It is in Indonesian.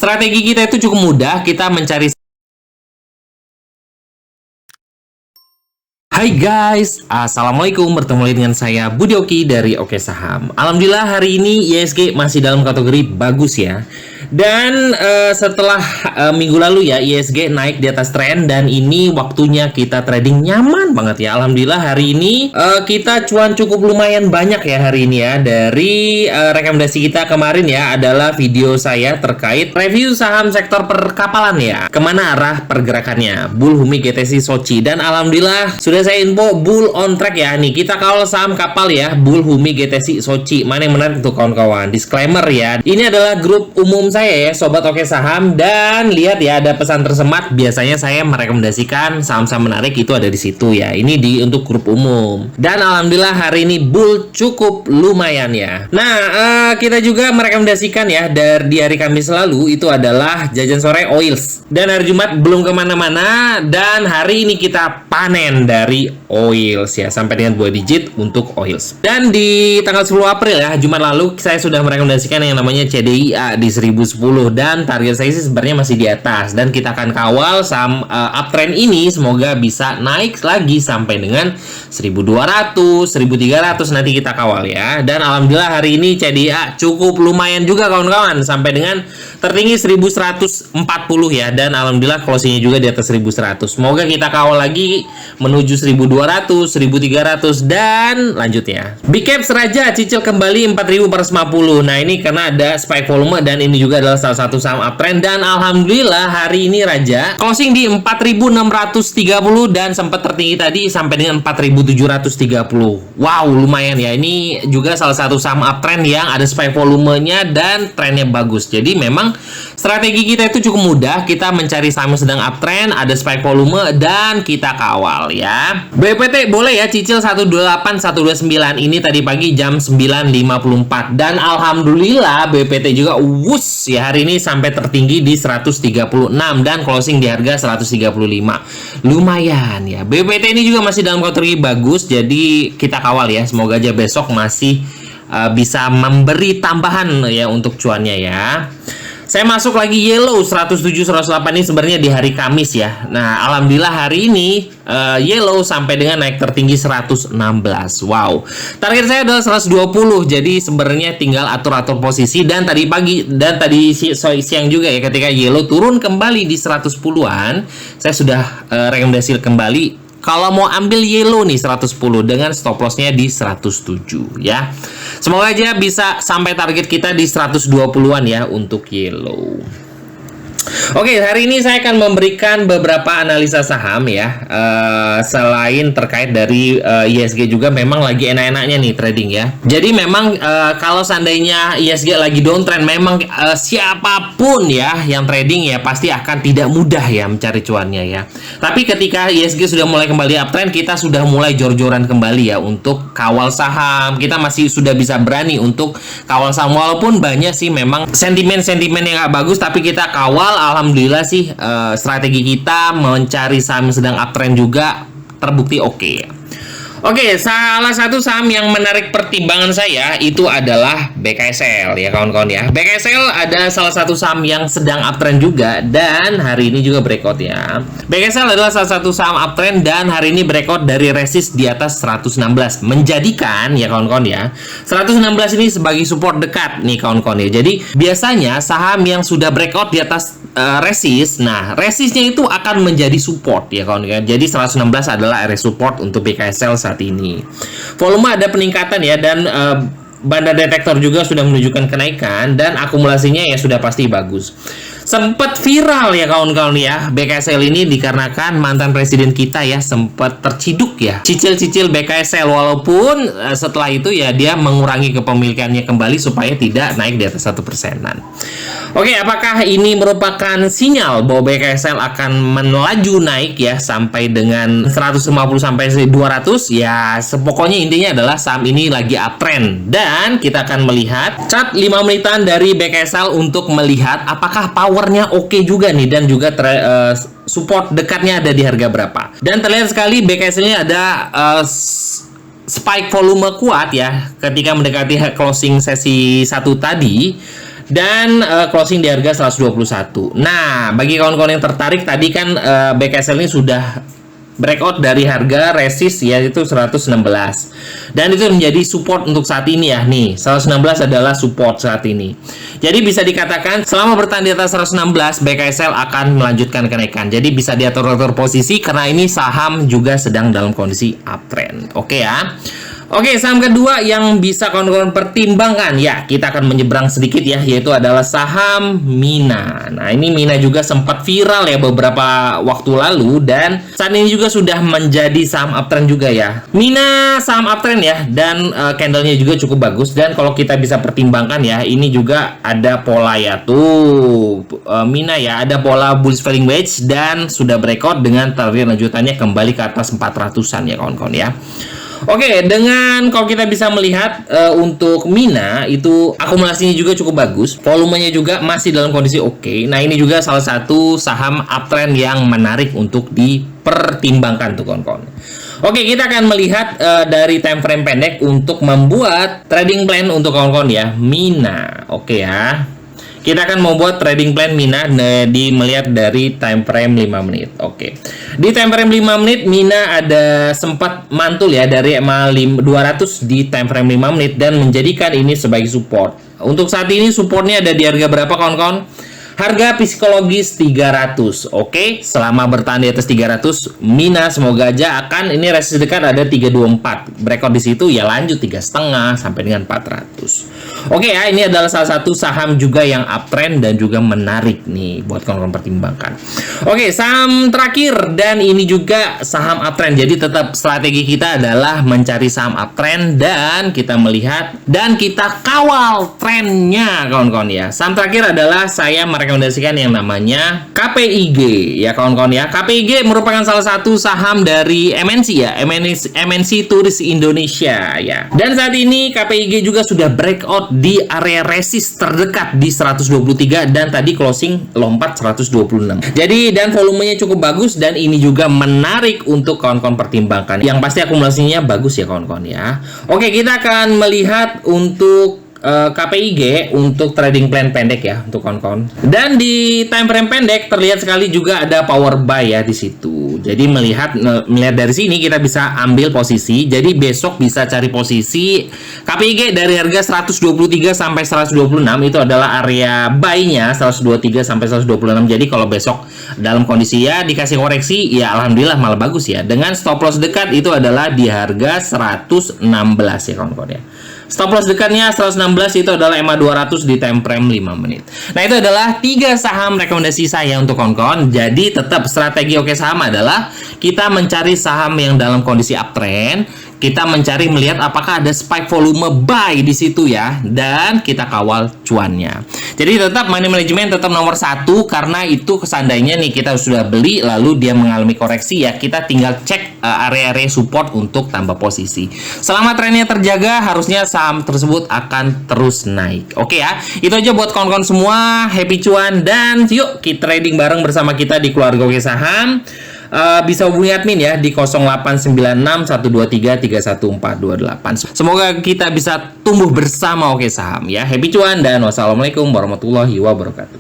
Strategi kita itu cukup mudah, kita mencari. Hai guys, assalamualaikum, bertemu lagi dengan saya Budi Oki dari Oke Saham. Alhamdulillah hari ini ISG masih dalam kategori bagus ya. Dan setelah minggu lalu ya ISG naik di atas tren dan ini waktunya kita trading nyaman banget ya. Alhamdulillah hari ini kita cuan cukup lumayan banyak ya hari ini ya. Dari rekomendasi kita kemarin ya adalah video saya terkait review saham sektor perkapalan ya. Kemana arah pergerakannya Bull Humi GTC Sochi, dan alhamdulillah sudah saya info bull on track ya. Nih kita kawal saham kapal ya, Bull Humi GTC Sochi. Mana yang menarik untuk kawan-kawan? Disclaimer ya, ini adalah grup umum saya ya Sobat Oke Saham, dan lihat ya ada pesan tersemat. Biasanya saya merekomendasikan saham-saham menarik itu ada di situ ya. Ini untuk grup umum, dan alhamdulillah hari ini bull cukup lumayan ya. Nah kita juga merekomendasikan ya di hari Kamis lalu itu adalah jajan sore oils, dan hari Jumat belum kemana-mana, dan hari ini kita panen dari oils ya sampai dengan 2 digit untuk oils. Dan di tanggal 10 April ya Jumat lalu saya sudah merekomendasikan yang namanya CDIA di 1010, dan target saya sih sebenarnya masih di atas, dan kita akan kawal saham uptrend ini semoga bisa naik lagi sampai dengan 1200, 1300 nanti kita kawal ya. Dan alhamdulillah hari ini CDIA cukup lumayan juga kawan-kawan sampai dengan tertinggi 1140 ya, dan alhamdulillah closingnya juga di atas 1100. Semoga kita kawal lagi menuju 1200, 1300 dan lanjut ya. Big Caps Raja cicil kembali 4450. Nah ini karena ada spike volume dan ini juga adalah salah satu saham uptrend, dan alhamdulillah hari ini Raja closing di 4630 dan sempat tertinggi tadi sampai dengan 4730. Wow, lumayan ya. Ini juga salah satu saham uptrend yang ada spike volumenya dan trennya bagus. Jadi memang strategi kita itu cukup mudah, kita mencari saham yang sedang uptrend, ada spike volume dan kita kawal ya. BPT boleh ya cicil 128 129 ini tadi pagi jam 9.54, dan alhamdulillah BPT juga wuss ya hari ini sampai tertinggi di 136 dan closing di harga 135. Lumayan ya. BPT ini juga masih dalam kategori bagus, jadi kita kawal ya. Semoga aja besok masih bisa memberi tambahan ya untuk cuannya ya. Saya masuk lagi yellow 107 108 ini sebenarnya di hari Kamis ya. Nah alhamdulillah hari ini yellow sampai dengan naik tertinggi 116. Wow, target saya adalah 120, jadi sebenarnya tinggal atur-atur posisi. Dan tadi pagi dan tadi siang juga ya ketika yellow turun kembali di 110-an, saya sudah rekomendasi kembali kalau mau ambil yellow nih 110 dengan stop lossnya di 107 ya. Semoga aja bisa sampai target kita di 120-an ya untuk yellow. Oke, hari ini saya akan memberikan beberapa analisa saham ya. Selain terkait dari ISG juga memang lagi enak-enaknya nih trading ya. Jadi memang kalau seandainya ISG lagi downtrend, memang siapapun ya yang trading ya pasti akan tidak mudah ya mencari cuannya ya. Tapi ketika ISG sudah mulai kembali uptrend, kita sudah mulai jor-joran kembali ya untuk kawal saham. Kita masih sudah bisa berani untuk kawal saham walaupun banyak sih memang sentimen-sentimen yang gak bagus, tapi kita kawal. Alhamdulillah sih strategi kita mencari saham yang sedang uptrend juga terbukti oke ya. Oke, salah satu saham yang menarik pertimbangan saya itu adalah BKSL ya kawan-kawan ya. BKSL ada salah satu saham yang sedang uptrend juga dan hari ini juga breakout ya. BKSL adalah salah satu saham uptrend dan hari ini breakout dari resist di atas 116, menjadikan ya kawan-kawan ya 116 ini sebagai support dekat nih kawan-kawan ya. Jadi biasanya saham yang sudah breakout di atas resist, nah resistnya itu akan menjadi support ya kawan-kawan. Jadi 116 adalah area support untuk BKSL saat ini. Volume ada peningkatan ya, dan banda detektor juga sudah menunjukkan kenaikan, dan akumulasinya ya sudah pasti bagus. Sempat viral ya kawan-kawan ya BKSL ini dikarenakan mantan presiden kita ya sempat terciduk ya cicil-cicil BKSL, walaupun setelah itu ya dia mengurangi kepemilikannya kembali supaya tidak naik di atas 1%-an. Oke, apakah ini merupakan sinyal bahwa BKSL akan melaju naik ya sampai dengan 150 sampai 200 ya? Pokoknya intinya adalah saham ini lagi uptrend, dan kita akan melihat chart 5 menitan dari BKSL untuk melihat apakah powernya oke juga nih, dan juga support dekatnya ada di harga berapa. Dan terlihat sekali BKSL-nya ada spike volume kuat ya ketika mendekati closing sesi 1 tadi. dan closing di harga 121. Nah, bagi kawan-kawan yang tertarik, tadi kan BKSL ini sudah breakout dari harga resist yaitu 116, dan itu menjadi support untuk saat ini ya. Nih 116 adalah support saat ini, jadi bisa dikatakan selama bertahan di atas 116 BKSL akan melanjutkan kenaikan. Jadi bisa diatur-atur posisi karena ini saham juga sedang dalam kondisi uptrend. Oke ya. Oke, saham kedua yang bisa kawan-kawan pertimbangkan ya, kita akan menyeberang sedikit ya, yaitu adalah saham Mina. Nah, ini Mina juga sempat viral ya beberapa waktu lalu, dan saat ini juga sudah menjadi saham uptrend juga ya. Mina saham uptrend ya, dan candlenya juga cukup bagus, dan kalau kita bisa pertimbangkan ya, ini juga ada pola ya tuh Mina ya, ada pola bullish falling wedge dan sudah breakout dengan target lanjutannya kembali ke atas 400-an ya kawan-kawan ya. Oke, dengan kalau kita bisa melihat untuk Mina itu akumulasinya juga cukup bagus, volumenya juga masih dalam kondisi oke. Nah, ini juga salah satu saham uptrend yang menarik untuk dipertimbangkan tuh kawan-kawan. Oke, kita akan melihat dari time frame pendek untuk membuat trading plan untuk kawan-kawan ya, Mina. Oke ya. Kita akan membuat trading plan Mina melihat dari time frame 5 menit. Oke. Di time frame 5 menit Mina ada sempat mantul ya dari EMA 200 di time frame 5 menit dan menjadikan ini sebagai support. Untuk saat ini supportnya ada di harga berapa kawan-kawan? Harga psikologis 300. Oke, selama bertahan di atas 300, Mina semoga aja akan ini resist dekat ada 324. Breakout di situ ya lanjut 3,5 sampai dengan 400. Oke ya, ini adalah salah satu saham juga yang uptrend dan juga menarik nih buat kawan-kawan pertimbangkan. Oke, saham terakhir dan ini juga saham uptrend. Jadi tetap strategi kita adalah mencari saham uptrend dan kita melihat dan kita kawal trennya kawan-kawan ya. Saham terakhir adalah saya merekomendasikan yang namanya KPIG ya kawan-kawan ya. KPIG merupakan salah satu saham dari MNC ya, MNC Turis Indonesia ya. Dan saat ini KPIG juga sudah breakout di area resist terdekat di 123 dan tadi closing lompat 126. Jadi dan volumenya cukup bagus dan ini juga menarik untuk kawan-kawan pertimbangkan. Yang pasti akumulasinya bagus ya kawan-kawan ya. Oke, kita akan melihat untuk KPIG untuk trading plan pendek ya untuk kawan-kawan. Dan di time frame pendek terlihat sekali juga ada power buy ya di situ. Jadi melihat dari sini kita bisa ambil posisi. Jadi besok bisa cari posisi KPIG dari harga 123 sampai 126 itu adalah area buy-nya 123 sampai 126. Jadi kalau besok dalam kondisi ya dikasih koreksi ya alhamdulillah malah bagus ya. Dengan stop loss dekat itu adalah di harga 116 ya kawan-kawan ya. Stop loss dekatnya 116 itu adalah EMA 200 di time frame 5 menit. Nah, itu adalah 3 saham rekomendasi saya untuk kawan-kawan. Jadi tetap strategi Oke Saham adalah kita mencari saham yang dalam kondisi uptrend. Kita mencari melihat apakah ada spike volume buy di situ ya, dan kita kawal cuannya. Jadi tetap money management tetap nomor 1 karena itu seandainya nih kita sudah beli lalu dia mengalami koreksi ya, kita tinggal cek area-area support untuk tambah posisi. Selama trennya terjaga harusnya saham tersebut akan terus naik. Oke ya, itu aja buat kawan-kawan semua. Happy cuan dan yuk kita trading bareng bersama kita di keluarga Oke Saham. Bisa hubungi admin ya di 0896 123 31428. Semoga kita bisa tumbuh bersama Oke Saham ya. Happy cuan dan wassalamualaikum warahmatullahi wabarakatuh.